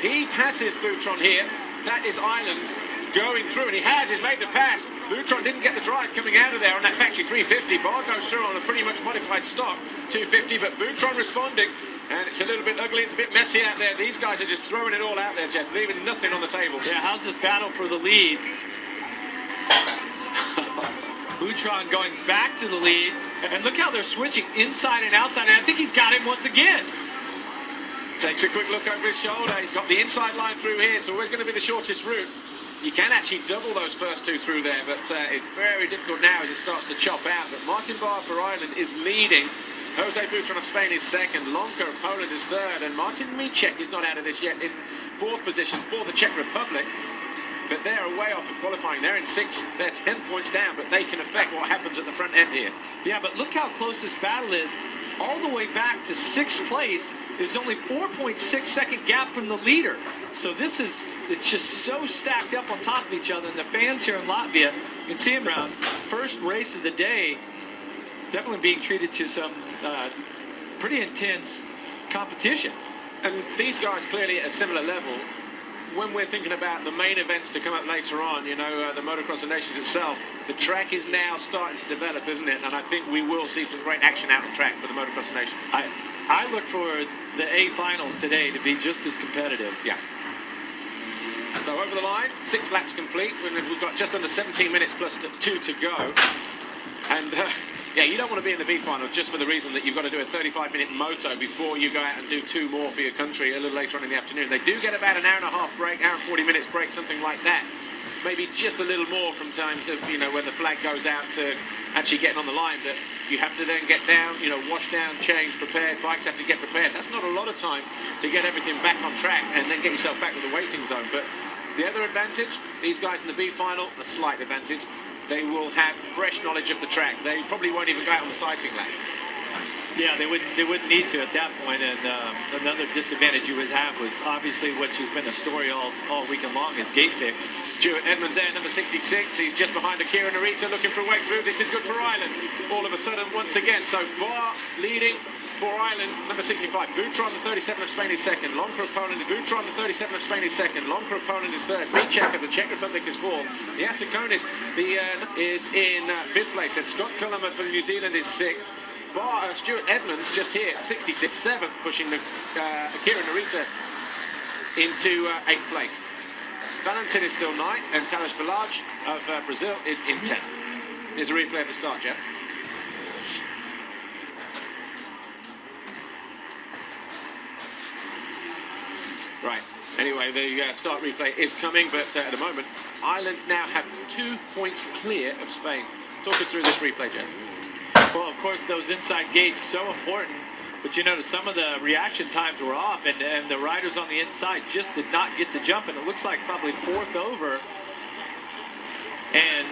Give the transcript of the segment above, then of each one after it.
If he passes Boutron here, that is Ireland going through, and he has. He's made the pass. Boutron didn't get the drive coming out of there on that factory 350. Bar goes through on a pretty much modified stock 250, but Boutron responding, and it's a little bit ugly. It's a bit messy out there. These guys are just throwing it all out there, Jeff, leaving nothing on the table. Yeah, how's this battle for the lead? Boutron going back to the lead, and look how they're switching inside and outside, and I think he's got him once again. Takes a quick look over his shoulder. He's got the inside line through here. It's always going to be the shortest route. You can actually double those first two through there, but it's very difficult now as it starts to chop out. But Martin Barr for Ireland is leading. Jose Boutron of Spain is second. Lonka of Poland is third. And Martin Micek is not out of this yet in fourth position for the Czech Republic. But they're way off of qualifying. They're in sixth. They're 10 points down, but they can affect what happens at the front end here. Yeah, but look how close this battle is. All the way back to sixth place is only 4.6 second gap from the leader. So this is, it's just so stacked up on top of each other. And the fans here in Latvia, you can see them around. First race of the day, definitely being treated to some pretty intense competition. And these guys clearly at a similar level. When we're thinking about the main events to come up later on, you know, the Motocross of Nations itself, the track is now starting to develop, isn't it? And I think we will see some great action out on track for the Motocross of Nations. I look for the A finals today to be just as competitive. Yeah. So over the line, 6 laps complete. We've got just under 17 minutes plus 2 to go. And yeah, you don't want to be in the B final just for the reason that you've got to do a 35-minute moto before you go out and do 2 more for your country a little later on in the afternoon. They do get about an hour and a half break, hour and 40 minutes break, something like that. Maybe just a little more from times of, you know, when the flag goes out to actually getting on the line. But you have to then get down, you know, wash down, change, prepared. Bikes have to get prepared. That's not a lot of time to get everything back on track and then get yourself back to the waiting zone. But the other advantage, these guys in the B final, a slight advantage. They will have fresh knowledge of the track. They probably won't even go out on the sighting lap. Yeah, they wouldn't need to at that point. And another disadvantage you would have was obviously, which has been a story all weekend long, is gate pick. Stuart Edmonds there, number 66. He's just behind Akira Narita, looking for a way through. This is good for Ireland. All of a sudden, once again, so Barr leading for Ireland, number 65. Boutron, the 37 of Spain, is second. Lonka of Poland. Boutron, the 37 of Spain, is second. Lonka of Poland is third. Micek of the Czech Republic is fourth. The Asikonis is in fifth place. And Scott Cullimer from New Zealand is sixth. Stuart Edmonds just here, 66, seventh, pushing Akira Narita into eighth place. Valentin is still ninth, and Talas Village of Brazil is in 10th. Here's a replay of the start, Jeff. Right, anyway, the start replay is coming, but at the moment, Ireland now have 2 points clear of Spain. Talk us through this replay, Jeff. Well, of course, those inside gates so important, but you notice some of the reaction times were off, and the riders on the inside just did not get to jump, and it looks like probably fourth over. And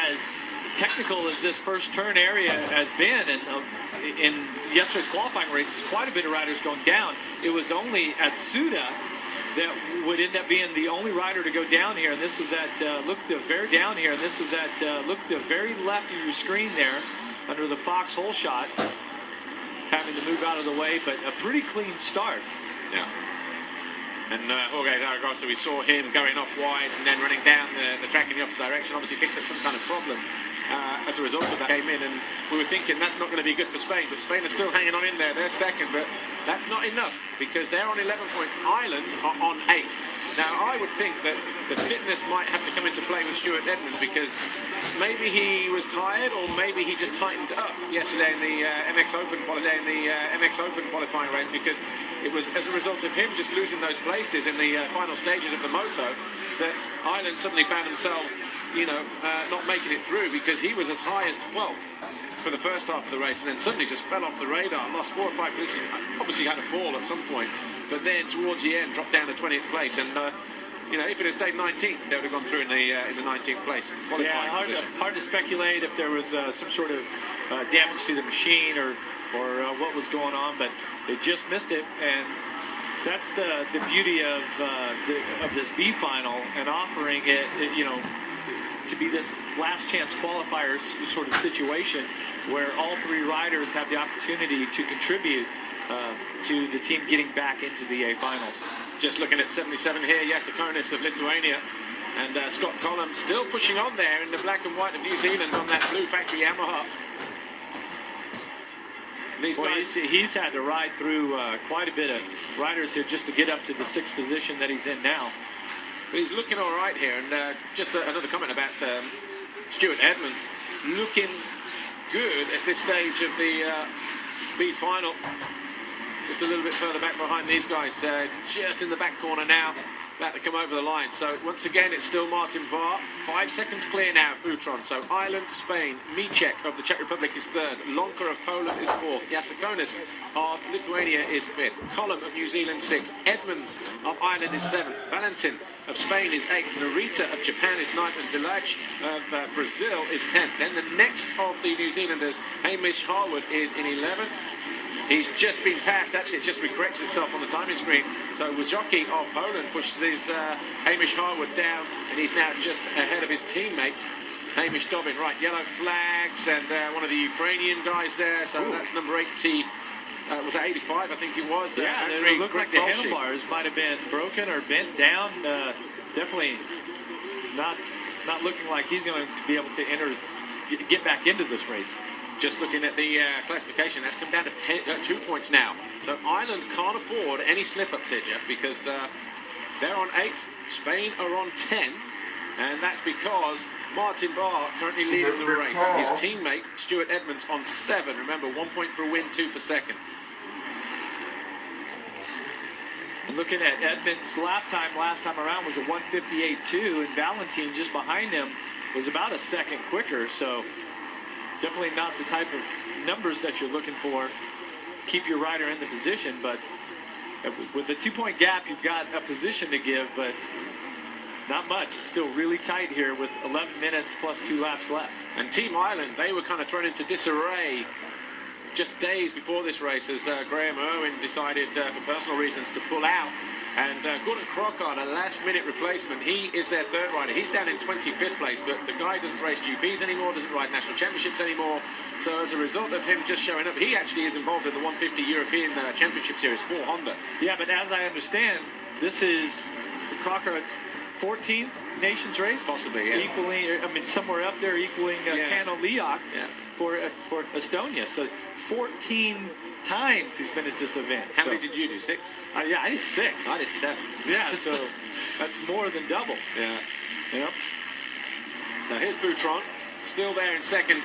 as technical as this first turn area has been, and in yesterday's qualifying races, quite a bit of riders going down. It was only at Suda that would end up being the only rider to go down here, and this was at look to very down here, and this was at look to very left of your screen there, under the foxhole shot, having to move out of the way, but a pretty clean start. Yeah. And Jorge Zaragoza, we saw him going off wide and then running down the track in the opposite direction. Obviously picked up some kind of problem as a result of that. Came in, and we were thinking that's not going to be good for Spain, but Spain is still hanging on in there. They're second, but that's not enough because they're on 11 points. Ireland are on 8. Now, I would think that the fitness might have to come into play with Stuart Edmonds because maybe he was tired or maybe he just tightened up yesterday in the MX Open qualifying race, because it was as a result of him just losing those places in the final stages of the moto that Ireland suddenly found themselves, you know, not making it through, because he was as high as 12th for the first half of the race and then suddenly just fell off the radar, lost 4 or 5 positions, obviously had to fall at some point, but then towards the end dropped down to 20th place, and you know, if it had stayed 19th, they would have gone through in the 19th place qualifying position. Hard to speculate if there was some sort of damage to the machine or what was going on, but they just missed it, and that's the beauty of this B final and offering it, you know, to be this last chance qualifiers sort of situation where all 3 riders have the opportunity to contribute to the team getting back into the A finals. Just looking at 77 here, Jasikonis of Lithuania. And Scott Collum still pushing on there in the black and white of New Zealand on that blue factory Yamaha. These guys, he's had to ride through quite a bit of riders here just to get up to the 6th position that he's in now. But he's looking all right here. And just another comment about Stuart Edmonds. Looking good at this stage of the B final. Just a little bit further back behind these guys. Just in the back corner now. About to come over the line. So once again, it's still Martin Barr. 5 seconds clear now of Butron. So Ireland, Spain, Micek of the Czech Republic is 3rd. Lonka of Poland is 4th. Jasikonis of Lithuania is 5th. Collum of New Zealand 6th. Edmonds of Ireland is 7th. Valentin of Spain is 8th. Narita of Japan is 9th. And Village of Brazil is 10th. Then the next of the New Zealanders, Hamish Harwood, is in 11th. He's just been passed. Actually, it just recorrected itself on the timing screen. So Wojcicki of Poland pushes his Hamish Harwood down, and he's now just ahead of his teammate, Hamish Dobbin. Right, yellow flags, and one of the Ukrainian guys there. So that's number 80. Was that 85? I think it was. Yeah, it looked like the handlebars might have been broken or bent down. Definitely not looking like he's going to be able to get back into this race. Just looking at the classification, that's come down to 2 points now. So Ireland can't afford any slip-ups here, Jeff, because they're on 8, Spain are on 10, and that's because Martin Barr currently leading the race. His teammate, Stuart Edmonds, on 7. Remember, 1 point for a win, 2 for second. And looking at Edmonds' lap time last time around was a 1:58.2, and Valentin just behind him was about a second quicker, so definitely not the type of numbers that you're looking for. Keep your rider in the position, but with a 2-point gap, you've got a position to give, but not much. It's still really tight here with 11 minutes plus 2 laps left. And Team Ireland, they were kind of thrown into disarray just days before this race as Graham Irwin decided for personal reasons to pull out. And Gordon Crockart, a last-minute replacement, he is their 3rd rider. He's down in 25th place, but the guy doesn't race GPs anymore, doesn't ride national championships anymore. So as a result of him just showing up, he actually is involved in the 150 European Championship Series for Honda. Yeah, but as I understand, this is Crockart's 14th Nations race? Possibly, yeah. Equaling, I mean, somewhere up there equaling Tano Leok for Estonia. So 14 times he's been at this event. How many did you do? 6? Yeah, I did 6. I did 7. Yeah, so that's more than double. Yeah. Yep. So here's Butron, still there in second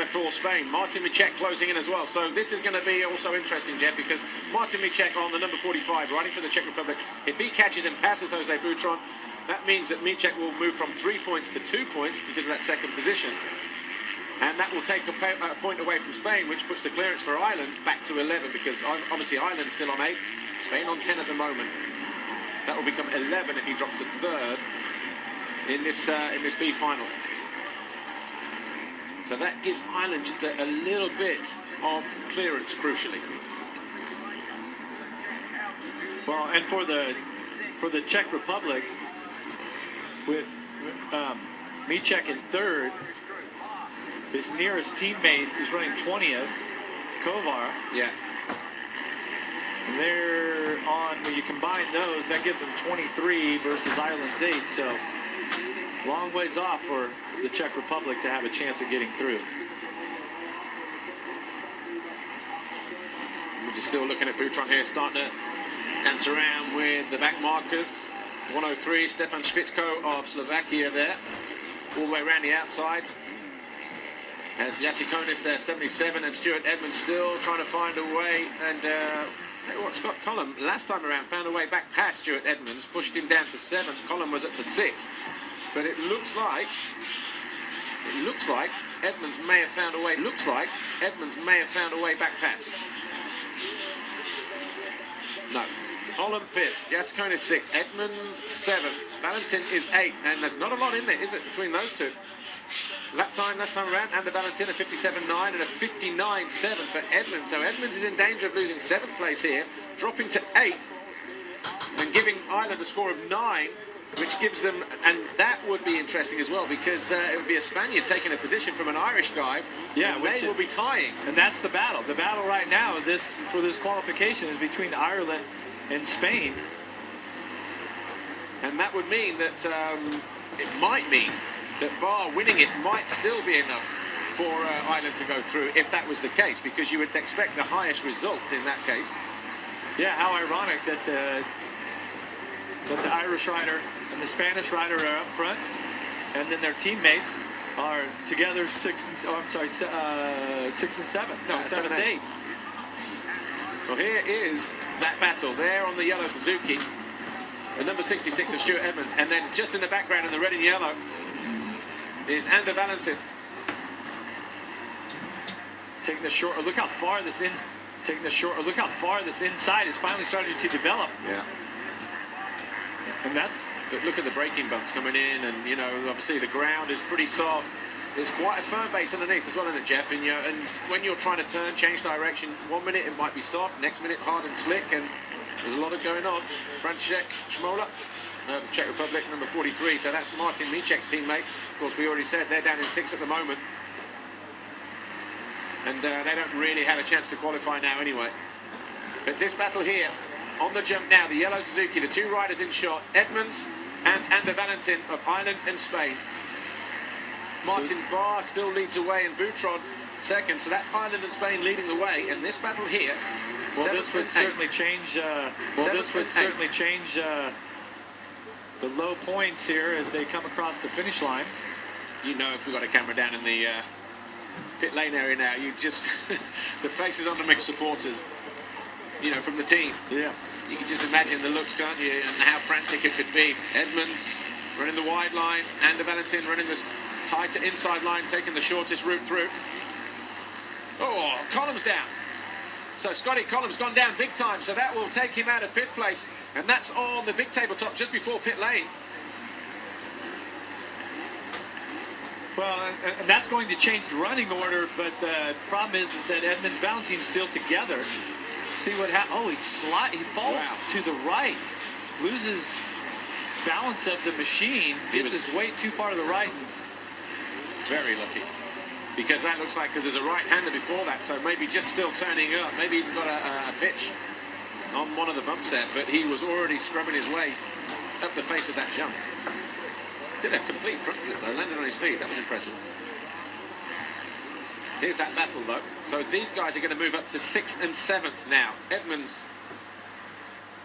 for Spain. Martin Micek closing in as well. So this is going to be also interesting, Jeff, because Martin Micek on the number 45, riding for the Czech Republic. If he catches and passes Jose Butron, that means that Micek will move from 3 points to 2 points because of that second position. And that will take a point away from Spain, which puts the clearance for Ireland back to 11, because obviously Ireland's still on 8, Spain on 10 at the moment. That will become 11 if he drops to 3rd in this B final. So that gives Ireland just a little bit of clearance, crucially. Well, and for the Czech Republic, with Micek in 3rd. His nearest teammate is running 20th, Kovar. Yeah. And they're on, when you combine those, that gives them 23 versus Ireland's 8. So long ways off for the Czech Republic to have a chance of getting through. We're just still looking at Butron here, starting to dance around with the back markers. 103, Stefan Svitko of Slovakia there, all the way around the outside. As Jasikonis there, 77, and Stuart Edmonds still trying to find a way. And tell you what, Scott Collum last time around found a way back past Stuart Edmonds, pushed him down to 7th. Collum was up to 6th, but it looks like Edmonds may have found a way. Edmonds may have found a way back past. No. Collum 5th, Jasikonis 6th, Edmonds 7th, Valentin is 8th, and there's not a lot in there, is it, between those two? Lap time last time around, and Valentin a 57.9 and a 59.7 for Edmonds. So Edmonds is in danger of losing 7th place here, dropping to 8th, and giving Ireland a score of 9, which gives them, and that would be interesting as well, because it would be a Spaniard taking a position from an Irish guy. Yeah, and they will be tying. And that's the battle. The battle right now, for this qualification, is between Ireland and Spain. And that would mean that it might mean that Barr winning it might still be enough for Ireland to go through, if that was the case, because you would expect the highest result in that case. Yeah, how ironic that the Irish rider and the Spanish rider are up front, and then their teammates are together 6 and 7. No, 7 and 8. Well, here is that battle there on the yellow Suzuki, the number 66 of Stuart Edmonds, and then just in the background in the red and yellow is Ander Valentin. Taking the short. Look how far this Look how far this inside is finally starting to develop. Yeah. And that's. But look at the braking bumps coming in, and you know, obviously the ground is pretty soft. There's quite a firm base underneath as well, isn't it, Jeff? And, and when you're trying to turn, change direction, 1 minute it might be soft, next minute hard and slick, and there's a lot of going on. Franciszek Szmola of the Czech Republic, number 43. So that's Martin Micek's teammate. Of course, we already said they're down in 6th at the moment. And they don't really have a chance to qualify now anyway. But this battle here, on the jump now, the yellow Suzuki, the two riders in shot, Edmonds and Ander Valentin of Ireland and Spain. Martin Barr still leads away and Boutron second, so that's Ireland and Spain leading the way. And this battle here, well, this would certainly change. The low points here as they come across the finish line. You know, if we've got a camera down in the pit lane area now, you just the faces on the mixed supporters, you know, from the team. Yeah. You can just imagine the looks, can't you, and how frantic it could be. Edmonds running the wide line, and Valentin running this tighter inside line, taking the shortest route through. Oh, Collins down. So Scotty Collins gone down big time, so that will take him out of 5th place, and that's on the big tabletop just before pit lane. Well, and that's going to change the running order, but the problem is that Edmonds Valentin's still together. See what happens. Oh, he falls to the right, loses balance of the machine, gets his weight too far to the right. Very lucky, because that looks like, because there's a right-hander before that, so maybe just still turning up, maybe even got a pitch on one of the bumps there, but he was already scrubbing his way up the face of that jump. Did a complete front flip though, landed on his feet. That was impressive. Here's that battle though. So these guys are going to move up to 6th and 7th now. Edmonds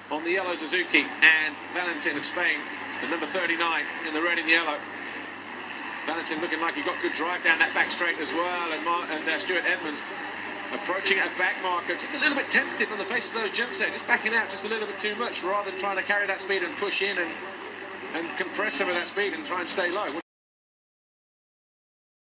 on the yellow Suzuki and Valentin of Spain is number 39 in the red and yellow. Valentin looking like he got good drive down that back straight as well, and Stuart Edmonds approaching a back marker, just a little bit tentative on the face of those jumps there, just backing out just a little bit too much rather than trying to carry that speed and push in and compress some of that speed and try and stay low.